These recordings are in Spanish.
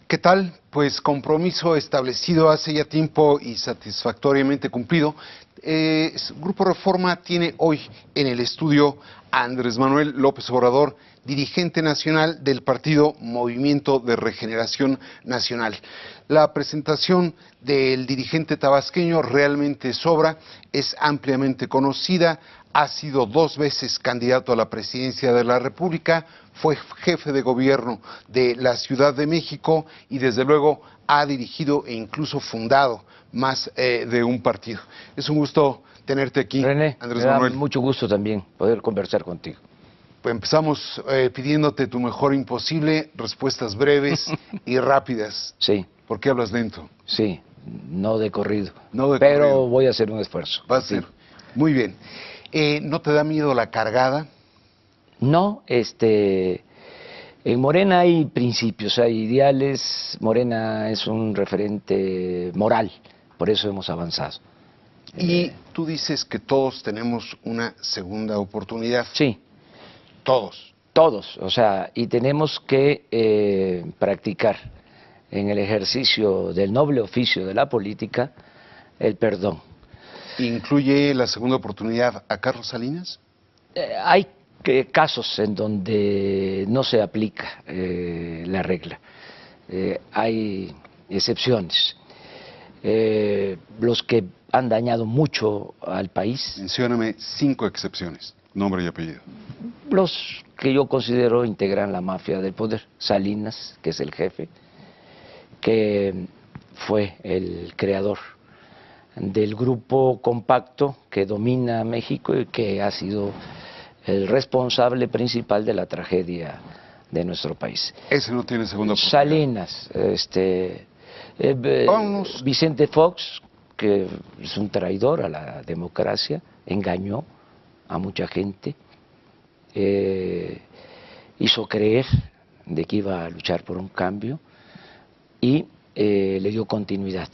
¿Qué tal? Pues compromiso establecido hace ya tiempo y satisfactoriamente cumplido. Grupo Reforma tiene hoy en el estudio a Andrés Manuel López Obrador, dirigente nacional del partido Movimiento de Regeneración Nacional. La presentación del dirigente tabasqueño realmente sobra, es ampliamente conocida, ha sido 2 veces candidato a la presidencia de la República, fue jefe de gobierno de la Ciudad de México y desde luego ha dirigido e incluso fundado más de un partido. Es un gusto tenerte aquí, René, Andrés me da Manuel. mucho gusto también poder conversar contigo. Pues empezamos pidiéndote tu mejor imposible, respuestas breves y rápidas. Sí, ¿Por qué hablas lento? sí, no de corrido, No de pero corrido. voy a hacer un esfuerzo. Va a Sí. ser. Muy bien. ¿No te da miedo la cargada? No, en Morena hay principios, hay ideales, Morena es un referente moral, por eso hemos avanzado. Y tú dices que todos tenemos una segunda oportunidad. Sí, Todos. todos, o sea, y tenemos que practicar en el ejercicio del noble oficio de la política el perdón. ¿Incluye la segunda oportunidad a Carlos Salinas? Hay casos en donde no se aplica la regla, hay excepciones. Los que han dañado mucho al país, Mencióname 5 excepciones, nombre y apellido. los que yo considero integran la mafia del poder. Salinas, que es el jefe, que fue el creador del grupo compacto que domina México y que ha sido el responsable principal de la tragedia de nuestro país. Ese no tiene segunda oportunidad. Salinas, Vámonos. Vicente Fox, que es un traidor a la democracia, engañó a mucha gente, hizo creer de que iba a luchar por un cambio y le dio continuidad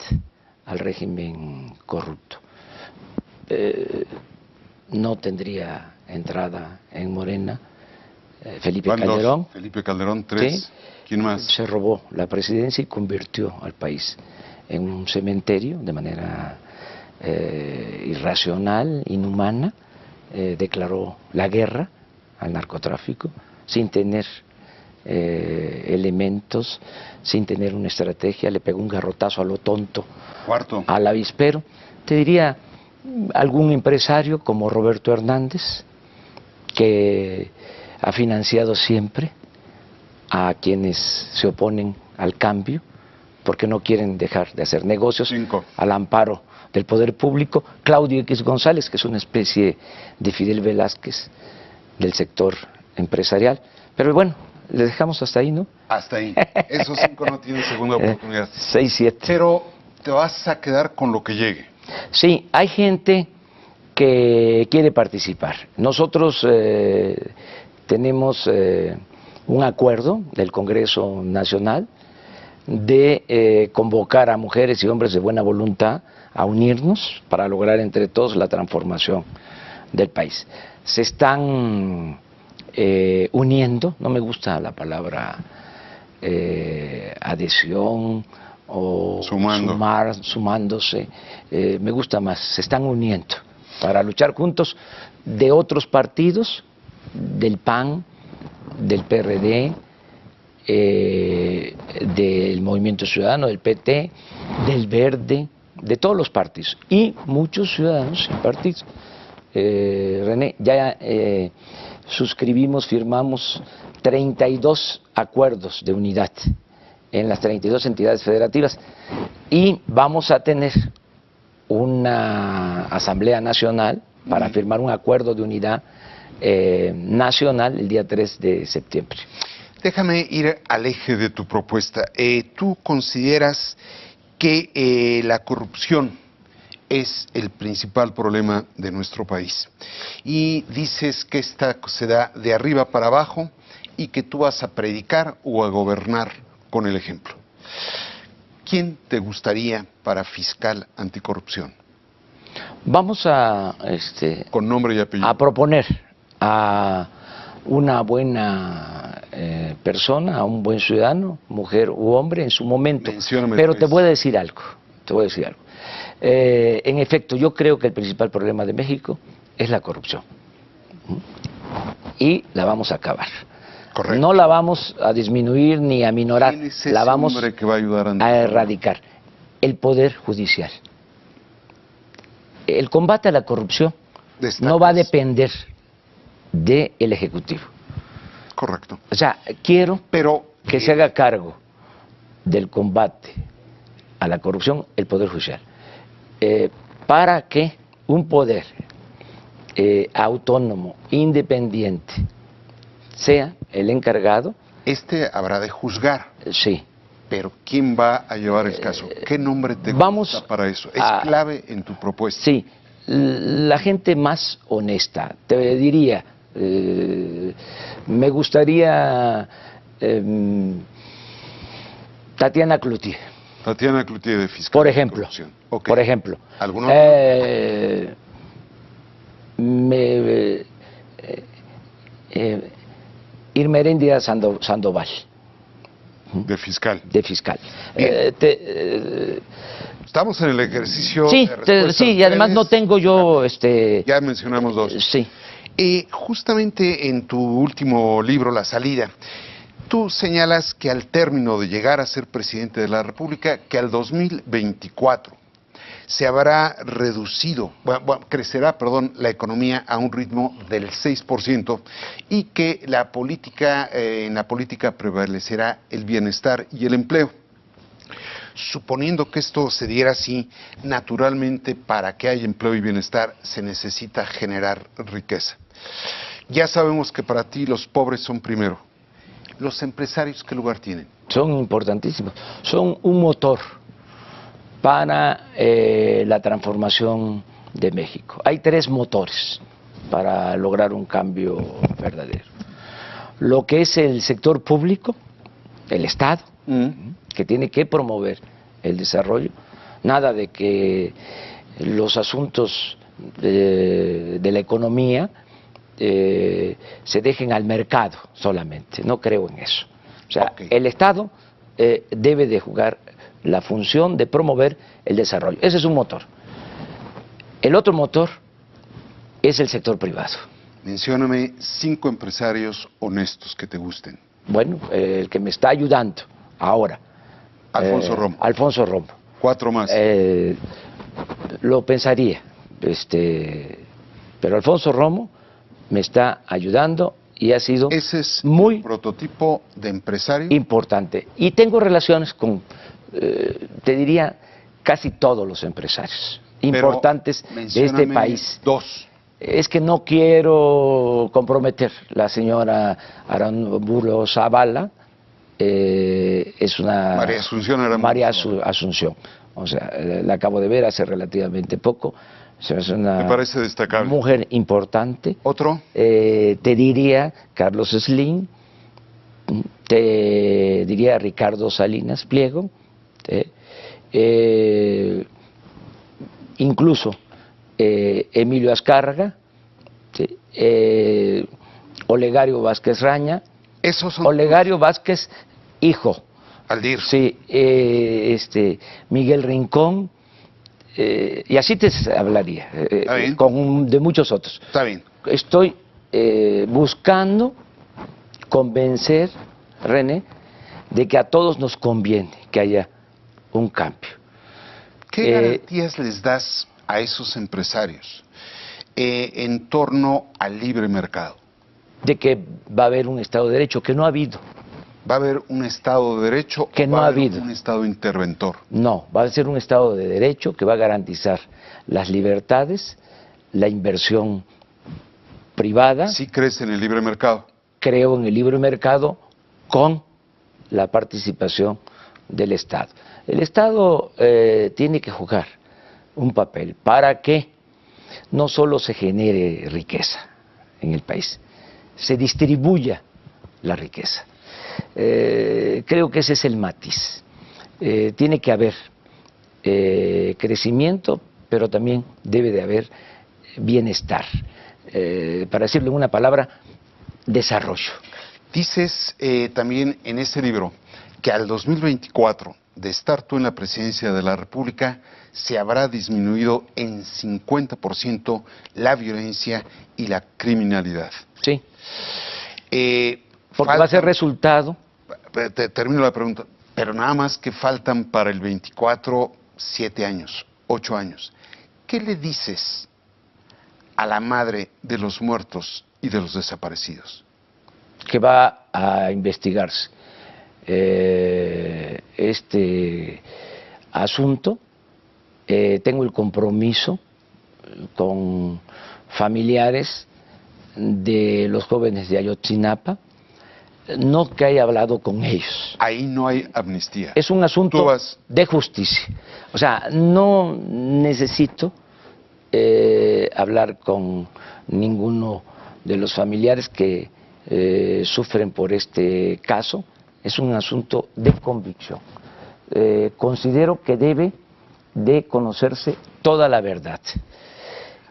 al régimen corrupto. No tendría entrada en Morena. Felipe Van Calderón. 2. Felipe Calderón, 3. ¿Sí? ¿Quién más? Se robó la presidencia y convirtió al país en un cementerio de manera irracional, inhumana. Declaró la guerra al narcotráfico sin tener elementos, sin tener una estrategia, le pegó un garrotazo a lo tonto, 4. al avispero. Te diría algún empresario como Roberto Hernández, que ha financiado siempre a quienes se oponen al cambio, porque no quieren dejar de hacer negocios 5. al amparo del poder público. Claudio X González, que es una especie de Fidel Velázquez del sector empresarial. Pero bueno, le dejamos hasta ahí, ¿no? Hasta ahí. Esos 5 no tienen segunda oportunidad. 6, 7. Pero te vas a quedar con lo que llegue. Sí, hay gente que quiere participar. Nosotros tenemos un acuerdo del Congreso Nacional de convocar a mujeres y hombres de buena voluntad a unirnos para lograr entre todos la transformación del país. Se están uniendo, no me gusta la palabra adhesión o sumándose, me gusta más, se están uniendo para luchar juntos de otros partidos, del PAN, del PRD, del Movimiento Ciudadano, del PT, del Verde, de todos los partidos y muchos ciudadanos sin partidos. René, ya suscribimos, firmamos 32 acuerdos de unidad en las 32 entidades federativas y vamos a tener una asamblea nacional para firmar un acuerdo de unidad nacional el día 3 de septiembre. Déjame ir al eje de tu propuesta. ¿Tú consideras que la corrupción es el principal problema de nuestro país? Y dices que esta se da de arriba para abajo y que tú vas a predicar o a gobernar con el ejemplo. ¿Quién te gustaría para fiscal anticorrupción? Vamos a con nombre y apellido. a proponer a una buena persona, a un buen ciudadano, mujer u hombre, en su momento. Mencióname Pero tres. te voy a decir algo, en efecto, yo creo que el principal problema de México es la corrupción. Y la vamos a acabar. Correcto. No la vamos a disminuir ni a minorar, ¿Quién es ese la vamos hombre que va a ayudar a erradicar. El Poder Judicial. El combate a la corrupción Destacas. no va a depender del Ejecutivo. Correcto. O sea, quiero Pero que se haga cargo del combate a la corrupción el Poder Judicial, para que un poder autónomo, independiente, sea el encargado, este habrá de juzgar. sí. Pero ¿quién va a llevar el caso? ¿Qué nombre te vamos gusta para eso? Es a- clave en tu propuesta. Sí, la gente más honesta, te diría, me gustaría Tatiana Cloutier, Tatiana Cloutier, de Fiscal por de ejemplo. Corrupción. Ok. Por ejemplo. ¿Algún otro? Irmeréndira Sandoval, De fiscal. de fiscal. Bien. Estamos en el ejercicio Sí, de respuestas sí, y además no breves. tengo yo, Ya mencionamos dos. sí. Justamente en tu último libro, La Salida, tú señalas que al término de llegar a ser presidente de la República, que al 2024 se habrá reducido, crecerá, la economía a un ritmo del 6% y que en la política prevalecerá el bienestar y el empleo. Suponiendo que esto se diera así, naturalmente para que haya empleo y bienestar se necesita generar riqueza. Ya sabemos que para ti los pobres son primero. ¿Los empresarios qué lugar tienen? Son importantísimos, son un motor para la transformación de México. Hay tres motores para lograr un cambio verdadero. Lo que es el sector público, el Estado, que tiene que promover el desarrollo, nada de que los asuntos de la economía se dejen al mercado solamente, no creo en eso. O sea, Ok. el Estado debe de jugar la función de promover el desarrollo. Ese es un motor. El otro motor es el sector privado. Mencióname 5 empresarios honestos que te gusten. Bueno, el que me está ayudando ahora. Alfonso Romo. Alfonso Romo. 4 más. Lo pensaría, pero Alfonso Romo me está ayudando y ha sido Ese es muy el prototipo de empresario. importante. Y tengo relaciones con, te diría, casi todos los empresarios Pero importantes de este mencióname país. 2. Es que no quiero comprometer. La señora Arambulo Zavala es una... María Asunción Arambulo María Zavala. Asunción. O sea, la acabo de ver hace relativamente poco. Es una Me parece destacable. mujer importante. ¿Otro? Te diría Carlos Slim, te diría Ricardo Salinas Pliego, incluso Emilio Azcárraga, ¿sí? Olegario Vázquez Raña, Esos son Olegario Vázquez, hijo, Aldir. sí, Miguel Rincón, y así te hablaría, Está bien. de muchos otros. Está bien. Estoy buscando convencer, René, de que a todos nos conviene que haya un cambio. ¿Qué garantías les das a esos empresarios en torno al libre mercado? De que va a haber un Estado de Derecho, que no ha habido. ¿Va a haber un Estado de Derecho Que o no va a ha haber habido. un Estado interventor? No, va a ser un Estado de Derecho que va a garantizar las libertades, la inversión privada. ¿Sí crees en el libre mercado? Creo en el libre mercado con la participación del Estado. El Estado tiene que jugar un papel para que no solo se genere riqueza en el país, se distribuya la riqueza. Creo que ese es el matiz. Tiene que haber crecimiento, pero también debe de haber bienestar. Para decirlo en una palabra, desarrollo. Dices también en este libro que al 2024, de estar tú en la presidencia de la República, se habrá disminuido en 50% la violencia y la criminalidad. Sí. Porque va a ser resultado. Termino la pregunta. Pero nada más que faltan para el 24, 7 años, 8 años. ¿Qué le dices a la madre de los muertos y de los desaparecidos? Que va a investigarse este asunto. Tengo el compromiso con familiares de los jóvenes de Ayotzinapa, no que haya hablado con ellos. Ahí no hay amnistía. Es un asunto de justicia. O sea, no necesito hablar con ninguno de los familiares que sufren por este caso. Es un asunto de convicción. Considero que debe de conocerse toda la verdad.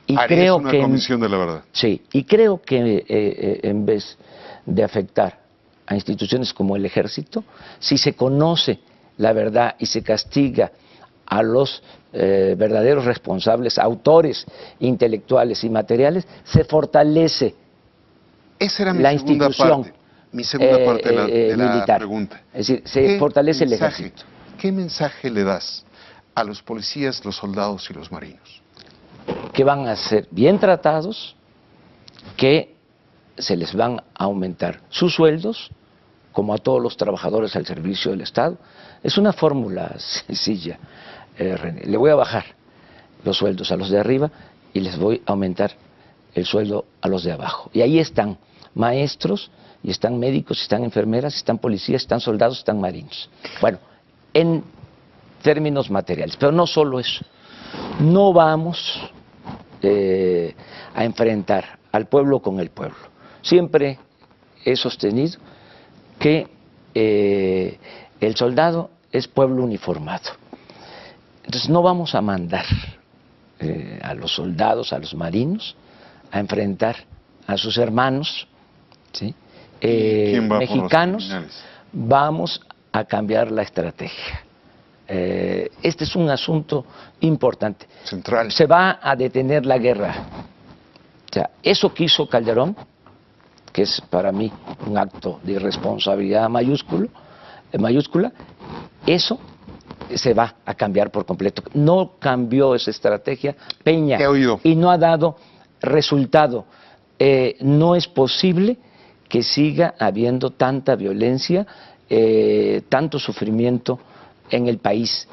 Y creo una que comisión de la verdad. Sí, y creo que en vez de afectar a instituciones como el Ejército, si se conoce la verdad y se castiga a los verdaderos responsables, autores intelectuales y materiales, se fortalece Esa era mi la segunda institución parte, mi segunda parte de la militar. pregunta. Es decir, se fortalece el mensaje, Ejército. ¿Qué mensaje le das a los policías, los soldados y los marinos? Que van a ser bien tratados, que se les van a aumentar sus sueldos, como a todos los trabajadores al servicio del Estado. Es una fórmula sencilla, René. Le voy a bajar los sueldos a los de arriba y les voy a aumentar el sueldo a los de abajo. Y ahí están maestros, y están médicos, y están enfermeras, y están policías, están soldados, están marinos. Bueno, en términos materiales, pero no solo eso. No vamos a enfrentar al pueblo con el pueblo. Siempre he sostenido que el soldado es pueblo uniformado. Entonces no vamos a mandar a los soldados, a los marinos, a enfrentar a sus hermanos, ¿sí? Mexicanos. Vamos a cambiar la estrategia. Este es un asunto importante. Central. Se va a detener la guerra. O sea, eso que hizo Calderón, que es para mí un acto de irresponsabilidad mayúscula, eso se va a cambiar por completo. No cambió esa estrategia Peña y no ha dado resultado. No es posible que siga habiendo tanta violencia, tanto sufrimiento en el país.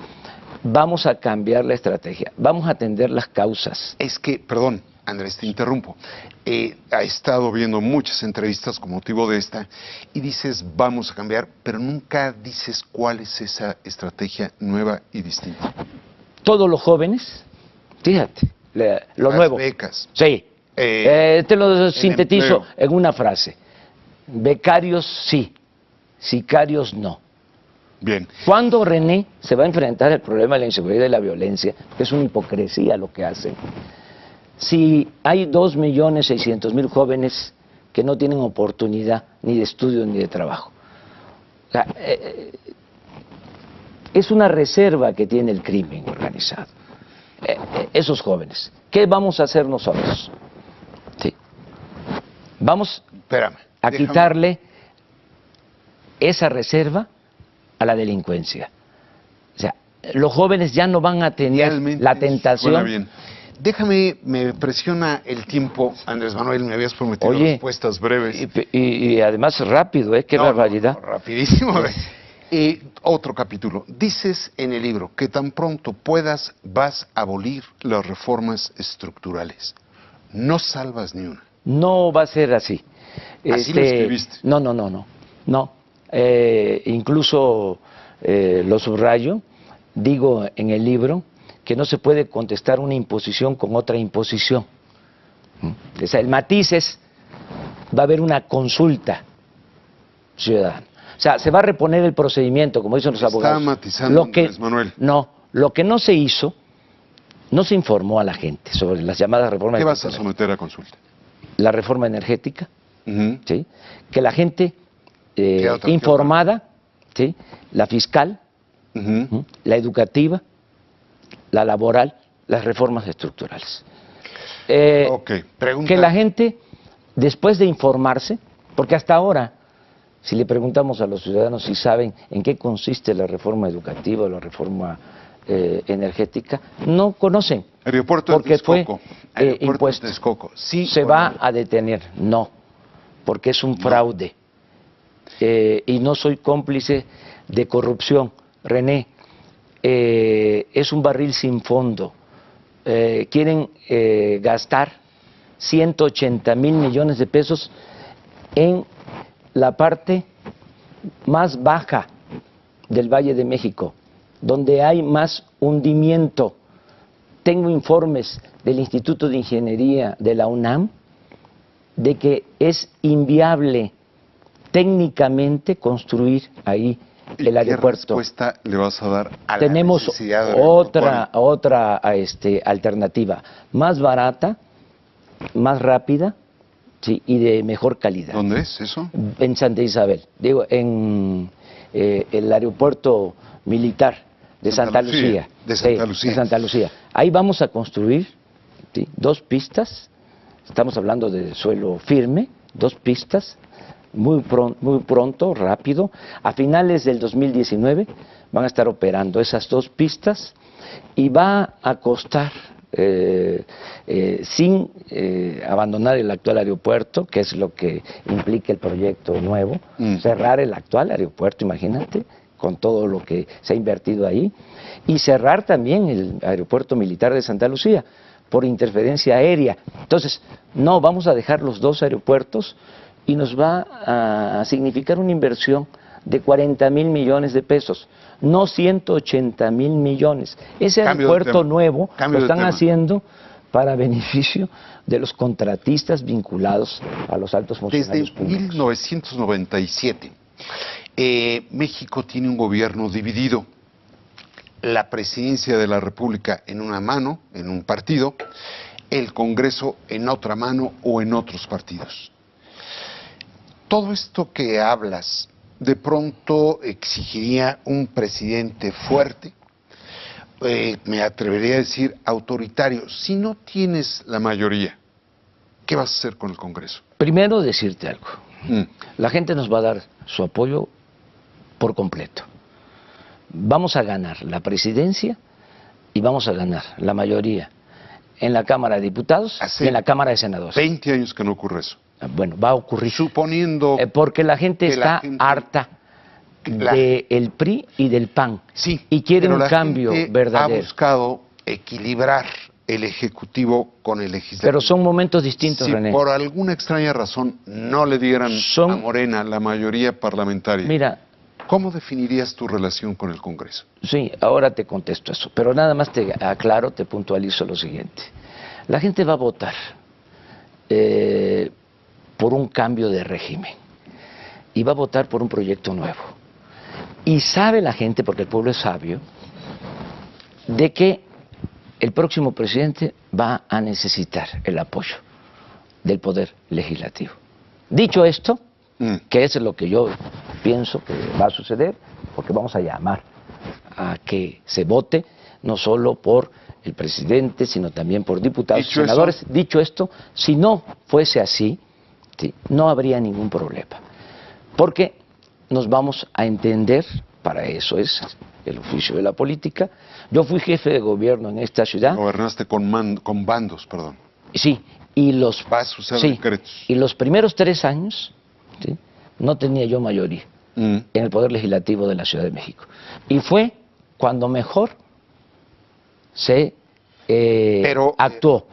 Vamos a cambiar la estrategia, vamos a atender las causas. Es que, perdón, Andrés, te interrumpo. Ha estado viendo muchas entrevistas con motivo de esta y dices vamos a cambiar, pero nunca dices cuál es esa estrategia nueva y distinta. Todos los jóvenes, fíjate, lo las nuevo. Becas. Sí. Te lo sintetizo empleo. en una frase. Becarios sí, sicarios no. Bien. ¿Cuándo René se va a enfrentar al problema de la inseguridad y la violencia? Que es una hipocresía lo que hacen. Si hay 2.600.000 jóvenes que no tienen oportunidad ni de estudio ni de trabajo. O sea, es una reserva que tiene el crimen organizado. Esos jóvenes. ¿Qué vamos a hacer nosotros? Sí. Vamos a quitarle esa reserva a la delincuencia. O sea, los jóvenes ya no van a tener la tentación. Bien. Déjame, me presiona el tiempo, Andrés Manuel, me habías prometido respuestas breves. Y además rápido, qué barbaridad. No, rapidísimo. Otro capítulo. Dices en el libro que tan pronto puedas vas a abolir las reformas estructurales. No salvas ni una. No va a ser así. Así lo escribiste. No. Incluso lo subrayo, digo en el libro que no se puede contestar una imposición con otra imposición. O sea, el matiz es, va a haber una consulta ciudadana. O sea, se va a reponer el procedimiento, como dicen los abogados. Está matizando Andrés Manuel. No, lo que no se hizo, no se informó a la gente sobre las llamadas reformas. ¿Qué vas a someter a consulta? La reforma energética, ¿sí? Que la gente informada, ¿sí? La fiscal, Ujú. la educativa, la laboral, las reformas estructurales. Ok, pregunta. Que la gente, después de informarse, porque hasta ahora, si le preguntamos a los ciudadanos si saben en qué consiste la reforma educativa o la reforma energética, no conocen. Aeropuerto de Porque fue Texcoco. Aeropuerto de impuesto. Texcoco. Sí ¿Se o va no? a detener? No, porque es un No. fraude. Y no soy cómplice de corrupción. René, es un barril sin fondo. Quieren gastar 180,000 millones de pesos en la parte más baja del Valle de México, donde hay más hundimiento. Tengo informes del Instituto de Ingeniería de la UNAM de que es inviable técnicamente construir ahí ¿Y el qué aeropuerto. respuesta le vas a dar a la Tenemos necesidad del aeropuerto? otra alternativa, más barata, más rápida, sí, y de mejor calidad. ¿Dónde es eso? En Santa Isabel, digo, en el aeropuerto militar de Santa Lucía. De Santa Sí, Lucía. de Santa Lucía. Ahí vamos a construir, ¿sí?, 2 pistas, estamos hablando de suelo firme, 2 pistas, muy pronto, rápido. A finales del 2019 van a estar operando esas 2 pistas y va a costar, sin abandonar el actual aeropuerto, que es lo que implica el proyecto nuevo, cerrar el actual aeropuerto, imagínate, con todo lo que se ha invertido ahí, y cerrar también el aeropuerto militar de Santa Lucía por interferencia aérea. Entonces, no, vamos a dejar los 2 aeropuertos y nos va a significar una inversión de 40,000 millones de pesos, no 180,000 millones. Ese aeropuerto nuevo lo están haciendo para beneficio de los contratistas vinculados a los altos funcionarios Desde públicos. 1997, México tiene un gobierno dividido. La presidencia de la República en una mano, en un partido, el Congreso en otra mano o en otros partidos. Todo esto que hablas, de pronto exigiría un presidente fuerte, me atrevería a decir autoritario. Si no tienes la mayoría, ¿qué vas a hacer con el Congreso? Primero decirte algo. La gente nos va a dar su apoyo por completo. Vamos a ganar la presidencia y vamos a ganar la mayoría en la Cámara de Diputados y en la Cámara de Senadores. 20 años que no ocurre eso. Bueno, va a ocurrir. Suponiendo porque la gente que está harta del PRI y del PAN. Sí, y quiere pero un la cambio gente verdadero. ha buscado equilibrar el Ejecutivo con el Legislativo. Pero son momentos distintos, si René. por alguna extraña razón no le dieran a Morena la mayoría parlamentaria, mira, ¿cómo definirías tu relación con el Congreso? Sí, ahora te contesto eso, pero nada más te aclaro, te puntualizo lo siguiente. La gente va a votar por un cambio de régimen y va a votar por un proyecto nuevo. Y sabe la gente, porque el pueblo es sabio, de que el próximo presidente va a necesitar el apoyo del Poder Legislativo. Dicho esto, que es lo que yo pienso que va a suceder, porque vamos a llamar a que se vote no solo por el presidente, sino también por diputados y senadores. Dicho esto, si no fuese así, sí, no habría ningún problema, porque nos vamos a entender, para eso es el oficio de la política. Yo fui jefe de gobierno en esta ciudad. Gobernaste con bandos, perdón. Sí, y los, decretos. Y los primeros 3 años, ¿sí?, no tenía yo mayoría en el Poder Legislativo de la Ciudad de México. Y fue cuando mejor se actuó,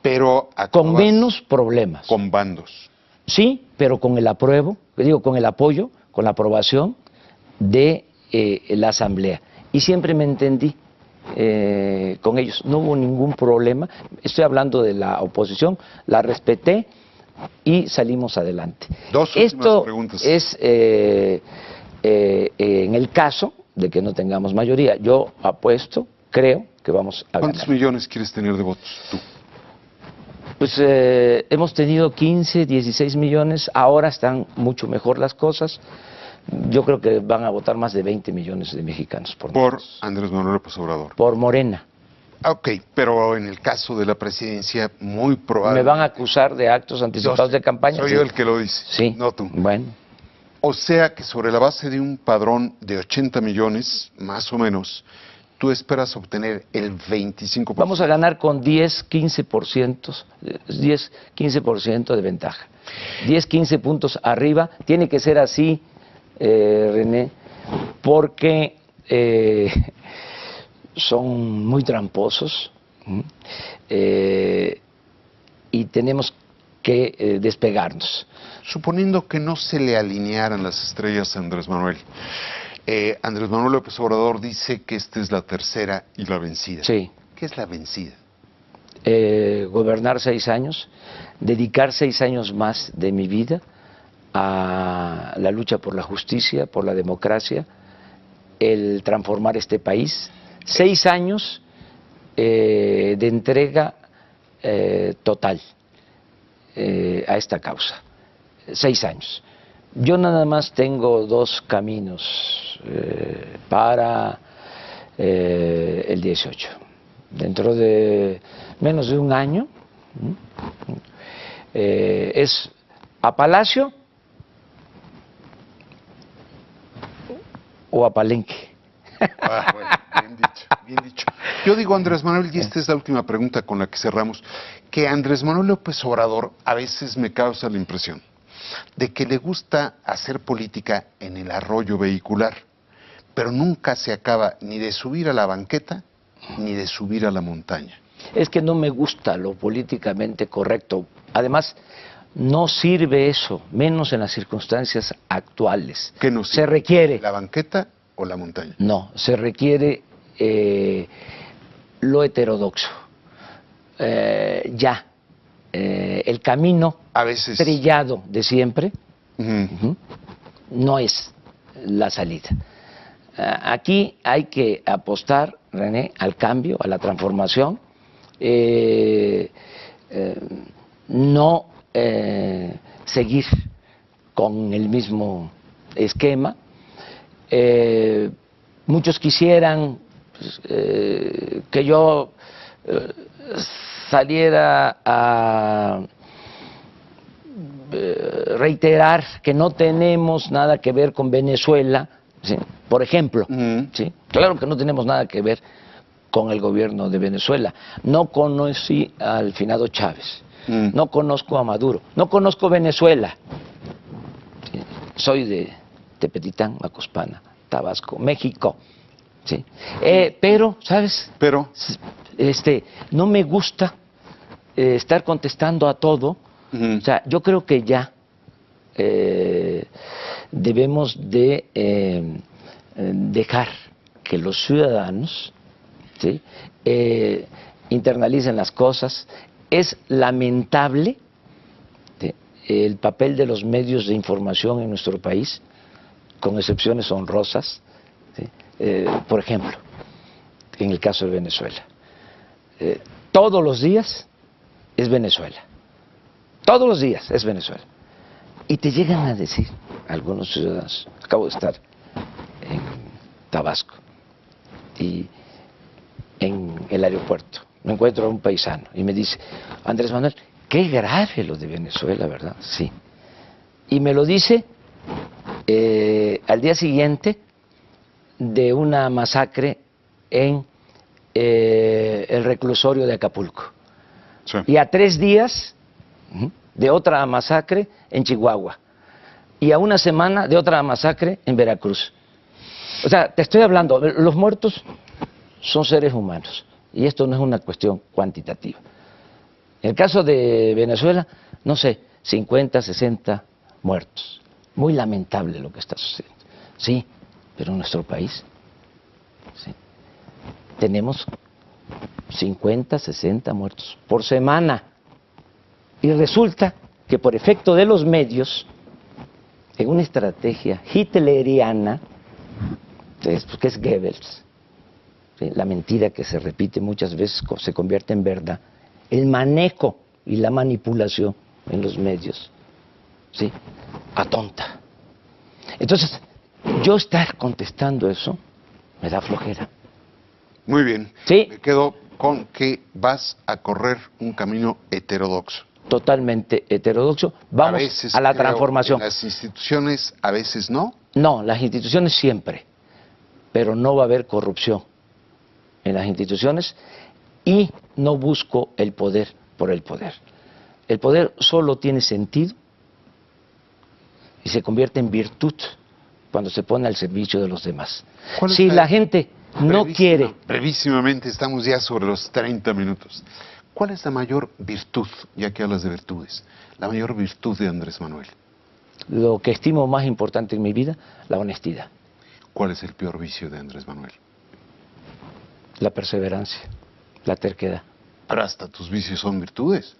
pero con menos problemas. Con bandos. Sí, pero con el apruebo, con el apoyo, con la aprobación de la Asamblea. Y siempre me entendí con ellos, no hubo ningún problema. Estoy hablando de la oposición, la respeté y salimos adelante. Esto es en el caso de que no tengamos mayoría. Yo apuesto, creo que vamos a ganar. ¿Cuántos millones quieres tener de votos tú? Pues hemos tenido 15, 16 millones, ahora están mucho mejor las cosas. Yo creo que van a votar más de 20 millones de mexicanos por nosotros. Andrés Manuel López Obrador. Por Morena. Ok, pero en el caso de la presidencia, muy probable. ¿Me van a acusar de actos anticipados de campaña? Soy Sí. yo el que lo dice, Sí. no tú. Bueno. O sea que sobre la base de un padrón de 80 millones, más o menos, tú esperas obtener el 25%. Vamos a ganar con 10, 15% de ventaja. 10, 15 puntos arriba. Tiene que ser así, René, porque son muy tramposos y tenemos que despegarnos. Suponiendo que no se le alinearan las estrellas a Andrés Manuel. Andrés Manuel López Obrador dice que esta es la tercera y la vencida. Sí. ¿Qué es la vencida? Gobernar 6 años, dedicar 6 años más de mi vida a la lucha por la justicia, por la democracia, el transformar este país. 6 años de entrega total a esta causa. 6 años. Yo nada más tengo 2 caminos para el 18. Dentro de menos de un año es a Palacio o a Palenque. Bueno, bien dicho, bien dicho. Yo digo, Andrés Manuel, y esta es la última pregunta con la que cerramos, que Andrés Manuel López Obrador a veces me causa la impresión de que le gusta hacer política en el arroyo vehicular, pero nunca se acaba ni de subir a la banqueta ni de subir a la montaña. Es que no me gusta lo políticamente correcto. Además, no sirve eso, menos en las circunstancias actuales. ¿Qué nos Se requiere. ¿La banqueta o la montaña? No, se requiere lo heterodoxo. El camino A veces trillado de siempre Ujú. no es la salida. Aquí hay que apostar, René, al cambio, a la transformación, no seguir con el mismo esquema. Muchos quisieran pues, que yo saliera a reiterar que no tenemos nada que ver con Venezuela, ¿sí? Por ejemplo, ¿sí? Claro que no tenemos nada que ver con el gobierno de Venezuela. No conocí al finado Chávez, no conozco a Maduro, no conozco Venezuela. ¿Sí? Soy de Tepetitán, Macuspana, Tabasco, México. ¿Sí? Pero, ¿sabes? Pero No me gusta estar contestando a todo. O sea, yo creo que ya debemos de dejar que los ciudadanos, ¿sí? Internalicen las cosas. Es lamentable, ¿sí?, el papel de los medios de información en nuestro país, con excepciones honrosas, ¿sí? Por ejemplo, en el caso de Venezuela. Todos los días es Venezuela. Todos los días es Venezuela. Y te llegan a decir algunos ciudadanos, acabo de estar en Tabasco y en el aeropuerto, me encuentro a un paisano y me dice, Andrés Manuel, qué grave lo de Venezuela, ¿verdad? Sí. Y me lo dice al día siguiente de una masacre en el reclusorio de Acapulco. sí. Y a 3 días de otra masacre en Chihuahua. Y a 1 semana de otra masacre en Veracruz. O sea, te estoy hablando, los muertos son seres humanos. Y esto no es una cuestión cuantitativa. En el caso de Venezuela, no sé, 50, 60 muertos. Muy lamentable lo que está sucediendo. Sí, pero en nuestro país, sí, tenemos 50, 60 muertos por semana. Y resulta que por efecto de los medios, en una estrategia hitleriana, que es Goebbels, ¿sí?, la mentira que se repite muchas veces se convierte en verdad, el manejo y la manipulación en los medios, ¿sí?, atonta. Entonces, yo estar contestando eso me da flojera. Muy bien. Sí. Me quedo con que vas a correr un camino heterodoxo. Totalmente heterodoxo. Vamos veces a la creo transformación. En las instituciones, a veces no. No, las instituciones siempre, pero no va a haber corrupción en las instituciones y no busco el poder por el poder. El poder solo tiene sentido y se convierte en virtud cuando se pone al servicio de los demás. Si la gente no quiere... Brevísimamente, estamos ya sobre los 30 minutos. ¿Cuál es la mayor virtud, ya que hablas de virtudes, la mayor virtud de Andrés Manuel? Lo que estimo más importante en mi vida, la honestidad. ¿Cuál es el peor vicio de Andrés Manuel? La perseverancia, la terquedad. Pero hasta tus vicios son virtudes.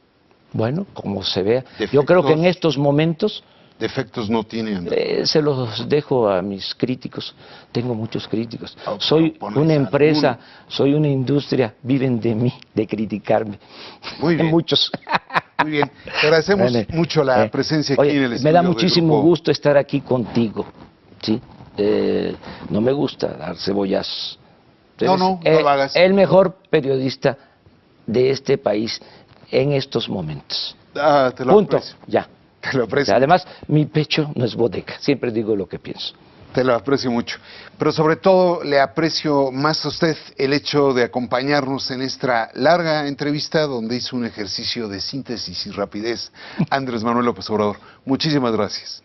Bueno, como se vea. Defectos. Yo creo que en estos momentos... Defectos no tiene Andrés. Se los dejo a mis críticos. Tengo muchos críticos. Soy Autopones una empresa, alguno. soy una industria, viven de mí, de criticarme. Muy bien. Muchos. Muy bien. Te agradecemos Bueno, mucho la presencia aquí oye, en el estudio. me da del muchísimo grupo. gusto estar aquí contigo. ¿Sí? No me gusta dar cebollazos. No, no lo hagas. El mejor periodista de este país en estos momentos. Te lo Punto. aprecio. Ya. Te lo aprecio. Además, mi pecho no es bodega. Siempre digo lo que pienso. Te lo aprecio mucho. Pero sobre todo le aprecio más a usted el hecho de acompañarnos en esta larga entrevista donde hizo un ejercicio de síntesis y rapidez Andrés Manuel López Obrador. Muchísimas gracias.